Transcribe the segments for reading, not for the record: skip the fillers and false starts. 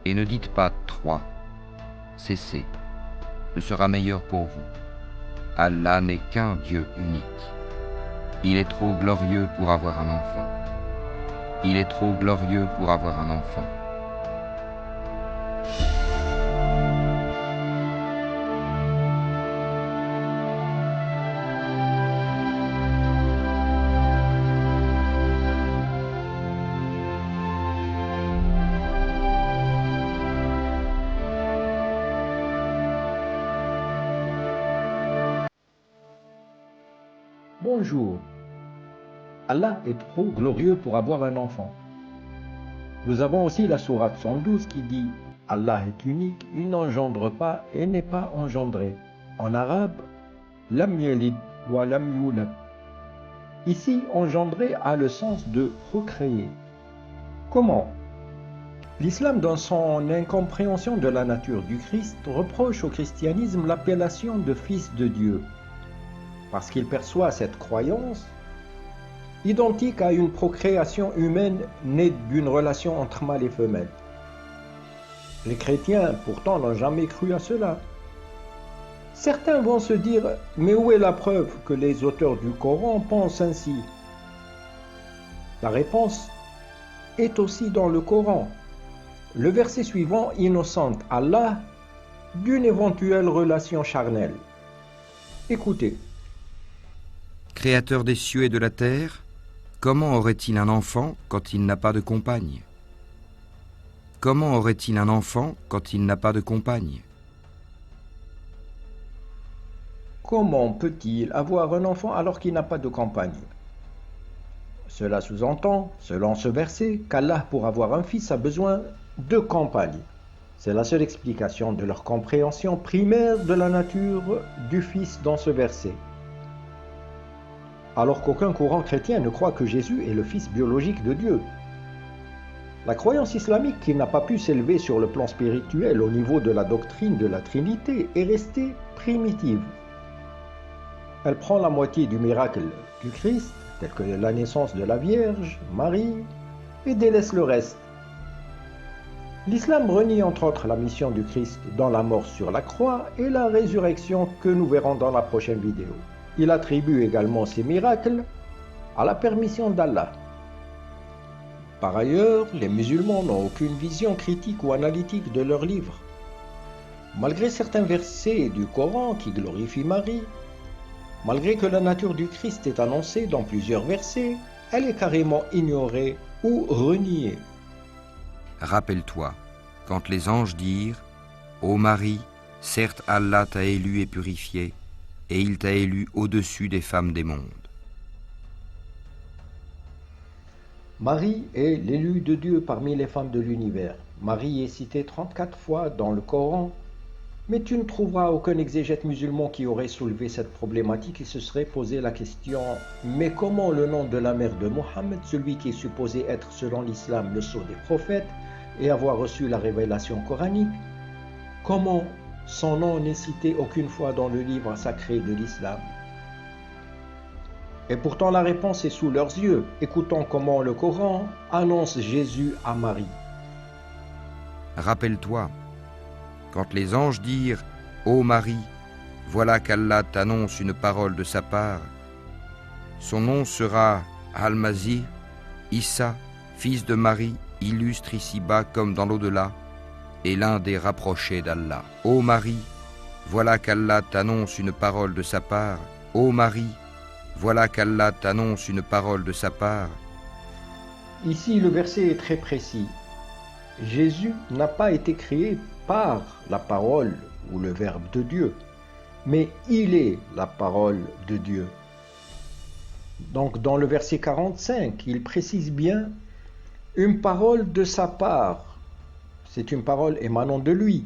Et ne dites pas 3. Cessez. Ce sera meilleur pour vous. Allah n'est qu'un Dieu unique. Il est trop glorieux pour avoir un enfant. Il est trop glorieux pour avoir un enfant. Bonjour. Allah est trop glorieux pour avoir un enfant. Nous avons aussi la sourate 112 qui dit « Allah est unique, il n'engendre pas et n'est pas engendré ». En arabe, « Lam yalid wa lam yulad ». Ici, engendrer a le sens de recréer. Comment? L'islam, dans son incompréhension de la nature du Christ, reproche au christianisme l'appellation de fils de Dieu, parce qu'il perçoit cette croyance identique à une procréation humaine née d'une relation entre mâle et femelle. Les chrétiens, pourtant, n'ont jamais cru à cela. Certains vont se dire, mais où est la preuve que les auteurs du Coran pensent ainsi? La réponse est aussi dans le Coran. Le verset suivant innocente Allah d'une éventuelle relation charnelle. Écoutez. Créateur des cieux et de la terre, comment aurait-il un enfant quand il n'a pas de compagne? Comment aurait-il un enfant quand il n'a pas de compagne? Comment peut-il avoir un enfant alors qu'il n'a pas de compagne? Cela sous-entend, selon ce verset, qu'Allah, pour avoir un fils, a besoin de compagne. C'est la seule explication de leur compréhension primaire de la nature du fils dans ce verset. Alors qu'aucun courant chrétien ne croit que Jésus est le fils biologique de Dieu. La croyance islamique, qui n'a pas pu s'élever sur le plan spirituel au niveau de la doctrine de la Trinité, est restée primitive. Elle prend la moitié du miracle du Christ, tel que la naissance de la Vierge, Marie, et délaisse le reste. L'islam renie entre autres la mission du Christ dans la mort sur la croix et la résurrection que nous verrons dans la prochaine vidéo. Il attribue également ces miracles à la permission d'Allah. Par ailleurs, les musulmans n'ont aucune vision critique ou analytique de leur livre. Malgré certains versets du Coran qui glorifient Marie, malgré que la nature du Christ est annoncée dans plusieurs versets, elle est carrément ignorée ou reniée. Rappelle-toi, quand les anges dirent « Ô Marie, certes Allah t'a élu et purifié, et il t'a élu au-dessus des femmes des mondes. » Marie est l'élue de Dieu parmi les femmes de l'univers. Marie est citée 34 fois dans le Coran, mais tu ne trouveras aucun exégète musulman qui aurait soulevé cette problématique et se serait posé la question « Mais comment le nom de la mère de Mohammed, celui qui est supposé être selon l'islam le sceau des prophètes et avoir reçu la révélation coranique, comment son nom n'est cité aucune fois dans le livre sacré de l'islam ?» Et pourtant la réponse est sous leurs yeux. Écoutons comment le Coran annonce Jésus à Marie. Rappelle-toi, quand les anges dirent « Ô Marie, voilà qu'Allah t'annonce une parole de sa part, son nom sera Al-Masih, Issa, fils de Marie, illustre ici-bas comme dans l'au-delà, et l'un des rapprochés d'Allah. Ô Marie, voilà qu'Allah t'annonce une parole de sa part. Ô Marie, voilà qu'Allah t'annonce une parole de sa part. » Ici, le verset est très précis. Jésus n'a pas été créé par la parole ou le Verbe de Dieu, mais il est la parole de Dieu. Donc, dans le verset 45, il précise bien une parole de sa part. C'est une parole émanant de lui.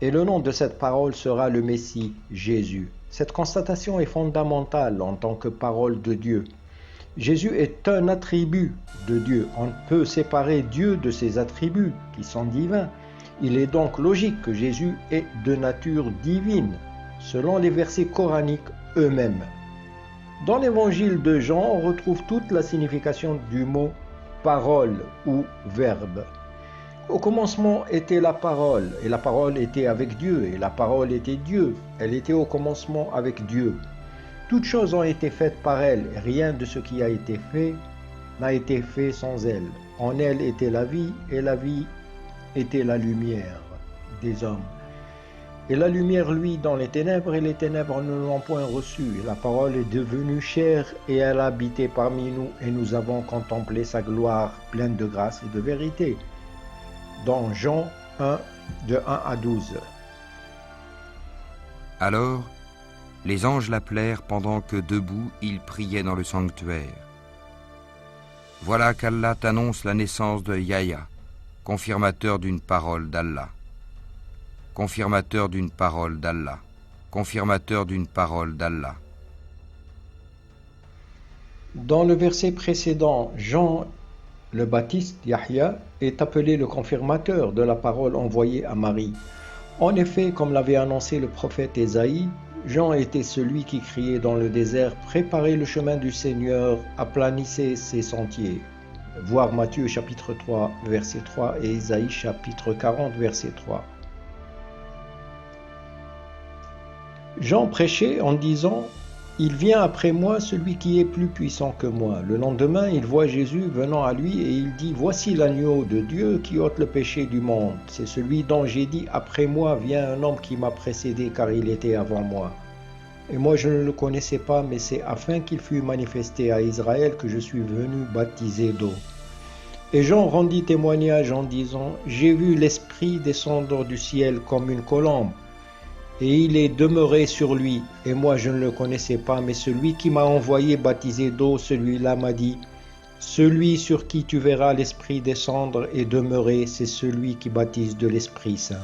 Et le nom de cette parole sera le Messie, Jésus. Cette constatation est fondamentale en tant que parole de Dieu. Jésus est un attribut de Dieu. On ne peut séparer Dieu de ses attributs qui sont divins. Il est donc logique que Jésus est de nature divine, selon les versets coraniques eux-mêmes. Dans l'évangile de Jean, on retrouve toute la signification du mot parole ou verbe. Au commencement était la parole, et la parole était avec Dieu, et la parole était Dieu. Elle était au commencement avec Dieu. Toutes choses ont été faites par elle, et rien de ce qui a été fait n'a été fait sans elle. En elle était la vie, et la vie était la lumière des hommes. Et la lumière luit dans les ténèbres, et les ténèbres ne l'ont point reçue. Et la parole est devenue chair, et elle a habité parmi nous, et nous avons contemplé sa gloire, pleine de grâce et de vérité. Dans Jean 1, de 1 à 12. Alors, les anges l'appelèrent pendant que debout il priait dans le sanctuaire. Voilà qu'Allah t'annonce la naissance de Yahya, confirmateur d'une parole d'Allah. Confirmateur d'une parole d'Allah. Confirmateur d'une parole d'Allah. Dans le verset précédent, Jean le Baptiste, Yahya, est appelé le confirmateur de la parole envoyée à Marie. En effet, comme l'avait annoncé le prophète Ésaïe, Jean était celui qui criait dans le désert « Préparez le chemin du Seigneur, aplanissez ses sentiers ». Voir Matthieu chapitre 3, verset 3 et Ésaïe chapitre 40, verset 3. Jean prêchait en disant « Il vient après moi celui qui est plus puissant que moi ». Le lendemain, il voit Jésus venant à lui et il dit « Voici l'agneau de Dieu qui ôte le péché du monde. C'est celui dont j'ai dit « Après moi vient un homme qui m'a précédé car il était avant moi. Et moi je ne le connaissais pas, mais c'est afin qu'il fût manifesté à Israël que je suis venu baptiser d'eau. » Et Jean rendit témoignage en disant « J'ai vu l'Esprit descendre du ciel comme une colombe. Et il est demeuré sur lui, et moi je ne le connaissais pas, mais celui qui m'a envoyé baptiser d'eau, celui-là m'a dit, celui sur qui tu verras l'Esprit descendre et demeurer, c'est celui qui baptise de l'Esprit Saint. »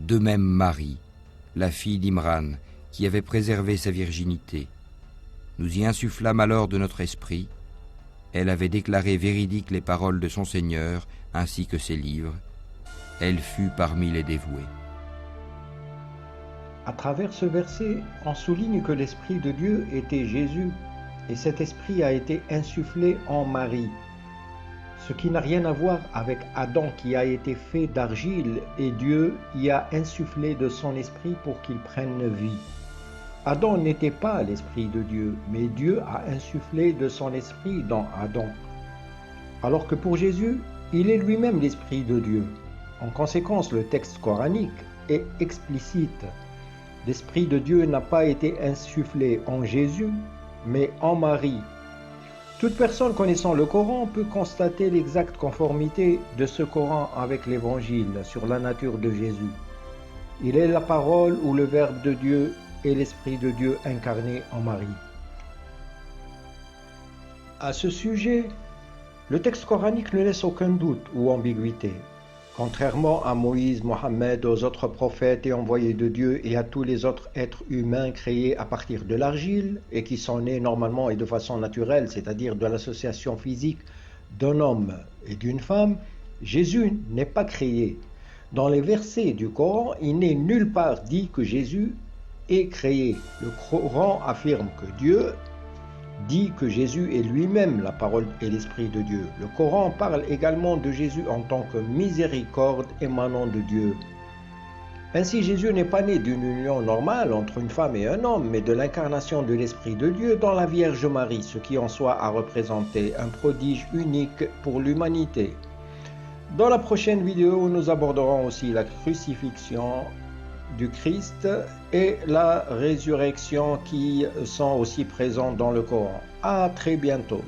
De même Marie, la fille d'Imran, qui avait préservé sa virginité, nous y insufflâmes alors de notre esprit. Elle avait déclaré véridiques les paroles de son Seigneur, ainsi que ses livres. Elle fut parmi les dévoués. À travers ce verset, on souligne que l'Esprit de Dieu était Jésus, et cet Esprit a été insufflé en Marie, ce qui n'a rien à voir avec Adam qui a été fait d'argile, et Dieu y a insufflé de son Esprit pour qu'il prenne vie. Adam n'était pas l'Esprit de Dieu, mais Dieu a insufflé de son Esprit dans Adam. Alors que pour Jésus, il est lui-même l'Esprit de Dieu. En conséquence, le texte coranique est explicite. L'Esprit de Dieu n'a pas été insufflé en Jésus, mais en Marie. Toute personne connaissant le Coran peut constater l'exacte conformité de ce Coran avec l'Évangile sur la nature de Jésus. Il est la parole ou le Verbe de Dieu et l'Esprit de Dieu incarné en Marie. À ce sujet, le texte coranique ne laisse aucun doute ou ambiguïté. Contrairement à Moïse, Mohammed, aux autres prophètes et envoyés de Dieu et à tous les autres êtres humains créés à partir de l'argile et qui sont nés normalement et de façon naturelle, c'est-à-dire de l'association physique d'un homme et d'une femme, Jésus n'est pas créé. Dans les versets du Coran, il n'est nulle part dit que Jésus est créé. Le Coran affirme que Dieu dit que Jésus est lui-même la parole et l'Esprit de Dieu. Le Coran parle également de Jésus en tant que miséricorde émanant de Dieu. Ainsi, Jésus n'est pas né d'une union normale entre une femme et un homme, mais de l'incarnation de l'Esprit de Dieu dans la Vierge Marie, ce qui en soi a représenté un prodige unique pour l'humanité. Dans la prochaine vidéo, nous aborderons aussi la crucifixion du Christ et la résurrection qui sont aussi présentes dans le Coran. À très bientôt.